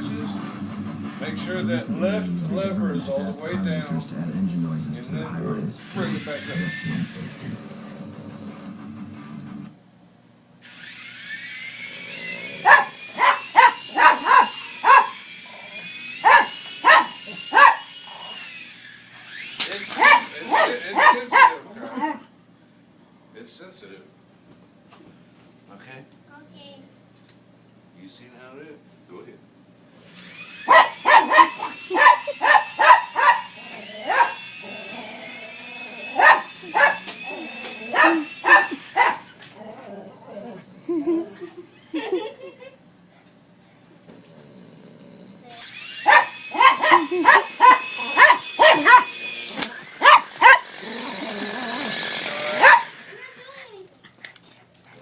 passes, make sure that left lever is all the way down, to add engine noises and to the then hybrids bring it back up. pedestrian safety. It's sensitive. Okay? Okay. You seen how it is? Go ahead.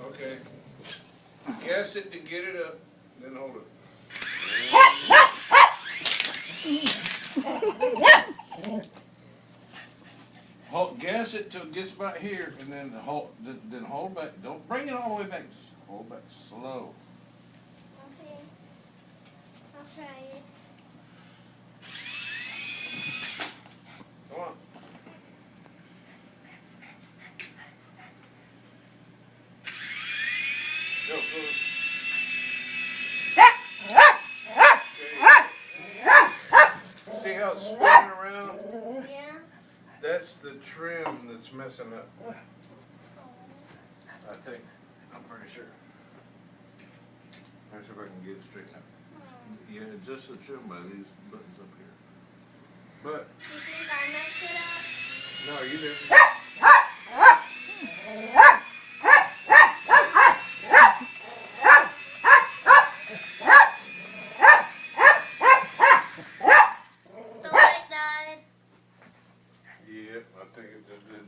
Okay. Gas it to get it up, then hold it. Gas it till it gets about here, and then hold back. Don't bring it all the way back. Just hold back slow. Okay. I'll try it. Come on. Go, go. See how it's spinning around? Yeah. That's the trim that's messing up. I think. I'm pretty sure. Let me see if I can get it straightened out. Yeah, just the trim by these buttons up here. But, You think I messed it up? no, you didn't. The light died. Yep, I think it just did.